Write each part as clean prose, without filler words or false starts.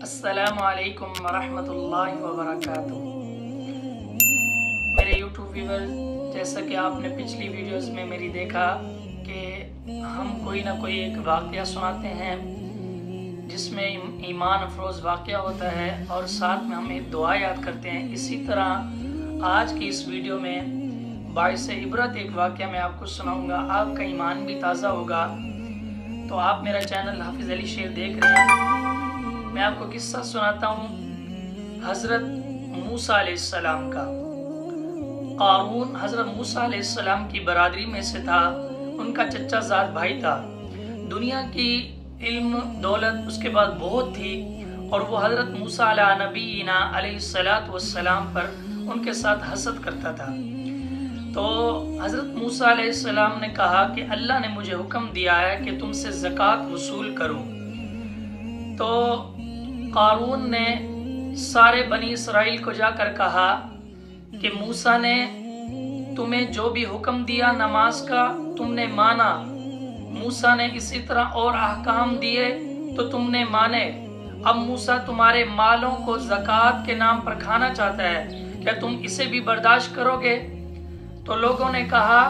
अस्सलामु अलैकुम वरहमतुल्लाहि वबरकातुहू। मेरे यूट्यूब व्यूवर, जैसा कि आपने पिछली वीडियोस में मेरी देखा कि हम कोई ना कोई एक वाक़या सुनाते हैं जिसमें ईमान अफरोज़ वाक़या होता है और साथ में हम एक दुआ याद करते हैं। इसी तरह आज की इस वीडियो में बाइस इबरत एक वाक़या मैं आपको सुनाऊंगा, आपका ईमान भी ताज़ा होगा। तो आप मेरा चैनल हाफिज़ अली शेर देख रहे हैं। मैं आपको किस्सा सुनाता हूँ हज़रत मूसा अलैहिस्सलाम का। क़ारून हज़रत मूसा अलैहिस्सलाम की बरादरी में से था, उनका चचा ज़ाद भाई था। दुनिया की इल्म दौलत उसके बाद बहुत थी और वो हज़रत मूसा अला नबीना अलैहिस्सलातु वस्सलाम पर उनके साथ हसद करता था। तो हज़रत मूसा अलैहिस्सलाम ने कहा कि अल्लाह ने मुझे हुक्म दिया है कि तुमसे ज़कात वसूल करूं। तो क़ारून ने सारे बनी इसराइल को जाकर कहा कि मूसा ने तुम्हें जो भी हुक्म दिया नमाज का तुमने माना, मूसा ने इसी तरह और अहकाम दिए तो तुमने माने। अब मूसा तुम्हारे मालों को ज़कात के नाम पर खाना चाहता है, क्या तुम इसे भी बर्दाश्त करोगे? तो लोगों ने कहा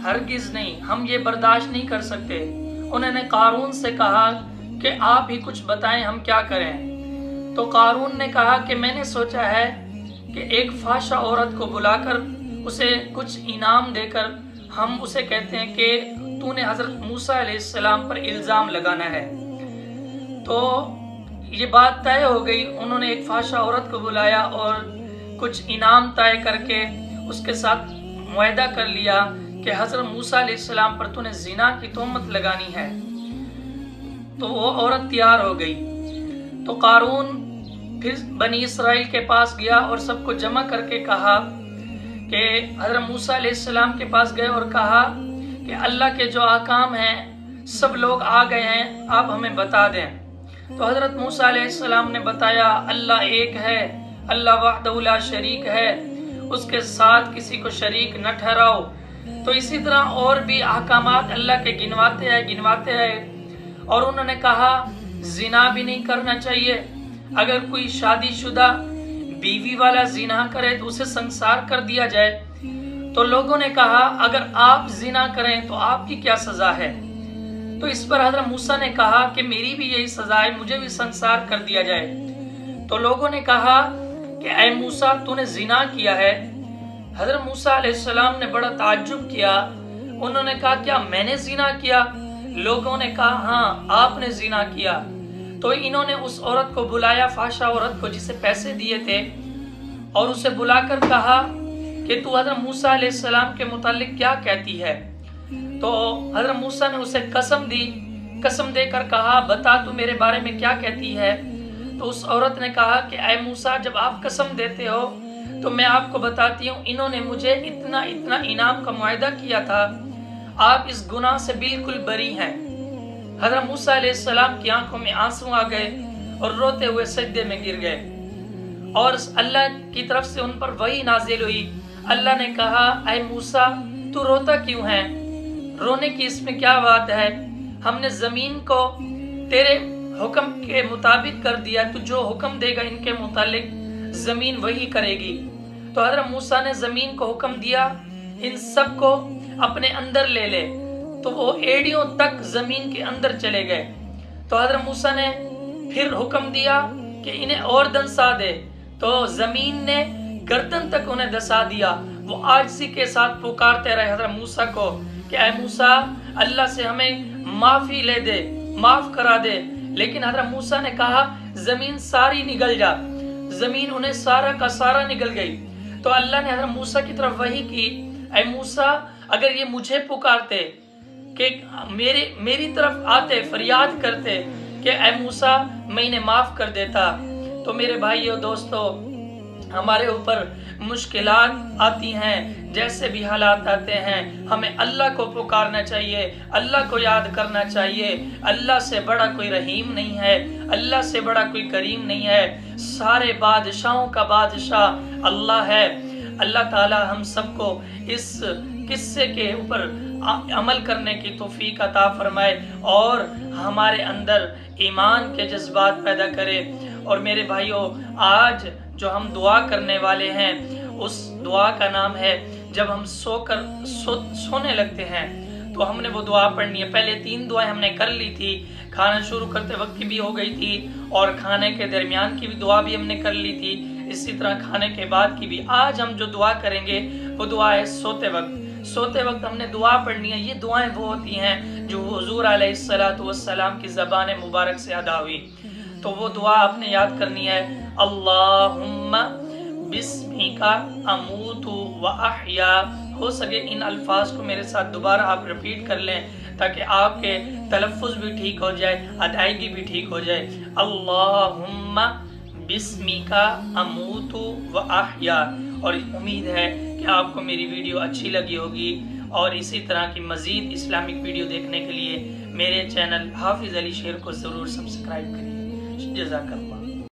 हरगिज़ नहीं, हम ये बर्दाश्त नहीं कर सकते। उन्होंने क़ारून से कहा कि आप ही कुछ बताएं, हम क्या करें? तो क़ारून ने कहा कि मैंने सोचा है कि एक फाशा औरत को बुलाकर उसे कुछ इनाम देकर हम उसे कहते हैं कि तूने हज़रत मूसा अलैहिस्सलाम पर इल्ज़ाम लगाना है। तो ये बात तय हो गई। उन्होंने एक फाशा औरत को बुलाया और कुछ इनाम तय करके उसके साथ मुआहदा कर लिया कि हज़रत मूसा अलैहिस्सलाम पर तूने ज़िना की तोहमत लगानी है। तो वो औरत तैयार हो गई। तो क़ारून फिर बनी इसराइल के पास गया और सबको जमा करके कहा कि हज़रत मूसा अलैहिस्सलाम के पास गए और कहा कि अल्लाह के जो अहकाम हैं सब लोग आ गए हैं, आप हमें बता दें। तो हज़रत मूसा अलैहिस्सलाम ने बताया अल्लाह एक है, अल्लाह वहदहू ला शरीक है, उसके साथ किसी को शरीक न ठहराओ। तो इसी तरह और भी अहकामात अल्लाह के गिनवाते हैं। और उन्होंने कहा जिना भी नहीं करना चाहिए, अगर कोई शादीशुदा बीवी वाला जिना करे तो उसे संसार कर दिया जाए। तो लोगों ने कहा अगर आप जिना करें तो आपकी क्या सजा है? तो इस पर हज़रत मूसा ने कहा कि मेरी भी यही सजा है, मुझे भी संसार कर दिया जाए। तो लोगों ने कहा कि ऐ मूसा तूने जिना किया है। हज़रत मूसा अलैहिस्सलाम ने बड़ा ताज्जुब किया। उन्होंने कहा क्या मैंने जिना किया? लोगों ने कहा हाँ आपने जिना किया। तो इन्होंने उस औरत को बुलाया, फाशा औरत को जिसे पैसे दिए थे, और उसे बुलाकर कहा कि तू हज़रत मूसा अलैहिस्सलाम के मुतालिक क्या कहती है? तो हज़रत मूसा ने उसे कसम दी, कसम देकर कहा बता तू मेरे बारे में क्या कहती है? तो उस औरत ने कहा कि ऐ मूसा जब आप कसम देते हो तो मैं आपको बताती हूँ, इन्होंने मुझे इतना इतना इनाम का मुआहदा किया था, आप इस गुनाह से बिल्कुल बरी हैं। हज़रत मूसा अलैहिस्सलाम की आंखों में आंसू आ गए और रोते हुए सजदे में गिर गए और अल्लाह की तरफ से उन पर वही नाजिल हुई। अल्लाह ने कहा ऐ मूसा तू रोता क्यों है? रोने की इसमें क्या बात है? हमने ज़मीन को तेरे हुक्म के मुताबिक कर दिया, तू जो हुक्म देगा इनके मुतालिक ज़मीन वही करेगी। तो हज़रत मूसा ने ज़मीन को हुक्म दिया इन सब को अपने अंदर ले ले। तो वो एड़ियों तक ज़मीन के अंदर चले गए। तो हज़रत मूसा ने फिर हुक्म दिया कि इन्हें और दंसा दे। तो ज़मीन ने गर्दन तक उन्हें दसा दिया। वो आजिज़ी के साथ पुकारते रहे हज़रत मूसा को कि ऐ मूसा अल्लाह से हमें माफ़ी ले दे, माफ़ करा दे। लेकिन हज़रत मूसा ने कहा ज़मीन सारी निगल जा। ज़मीन उन्हें सारा का सारा निगल गई। तो अल्लाह ने हज़रत मूसा की तरफ वही की, ऐ मूसा अगर ये मुझे पुकारते कि मेरी तरफ आते फरियाद करते कि ऐ मूसा मैं इन्हें माफ़ कर देता। तो मेरे भाइयों दोस्तों, हमारे ऊपर मुश्किलात आती हैं, जैसे भी हालात आते हैं हमें अल्लाह को पुकारना चाहिए, अल्लाह को याद करना चाहिए। अल्लाह से बड़ा कोई रहीम नहीं है, अल्लाह से बड़ा कोई करीम नहीं है। सारे बादशाहों का बादशाह अल्लाह है। अल्लाह ताला हम सबको इस किस्से के ऊपर अमल करने की तौफीक अता फरमाए और हमारे अंदर ईमान के जज्बात पैदा करे اور میرے بھائیوں، آج جو ہم دعا کرنے والے ہیں اس دعا کا نام ہے جب ہم سونے لگتے ہیں تو ہم نے وہ دعا پڑھنی ہے۔ پہلے 3 دعائیں ہم نے کر لی تھی، کھانا شروع کرتے وقت کی بھی ہو گئی تھی اور کھانے کے درمیان کی بھی دعا بھی ہم نے کر لی تھی، اسی طرح کھانے کے بعد کی بھی۔ آج ہم جو دعا کریں گے وہ دعا ہے سوتے وقت ہم نے دعا پڑھنی ہے۔ یہ دعائیں وہ ہوتی ہیں جو حضور علیہ السلام کی زبان مبارک سے ادا ہوئی، تو وہ دعا آپ نے یاد کرنی ہے۔ اللہم بسمک اموت و احیا۔ ہو سکے ان الفاظ کو میرے ساتھ دوبارہ آپ ریپیٹ کر لیں تاکہ آپ کے تلفظ بھی ٹھیک ہو جائے، ادائیگی بھی ٹھیک ہو جائے۔ اللہم بسمک اموت و احیا۔ اور امید ہے کہ آپ کو میری ویڈیو اچھی لگی ہوگی، اور اسی طرح کی مزید اسلامک ویڈیو دیکھنے کے لیے میرے چینل حافظ علی شیر کو ضرور سبسکرائب کریے۔ جزاک اللہ۔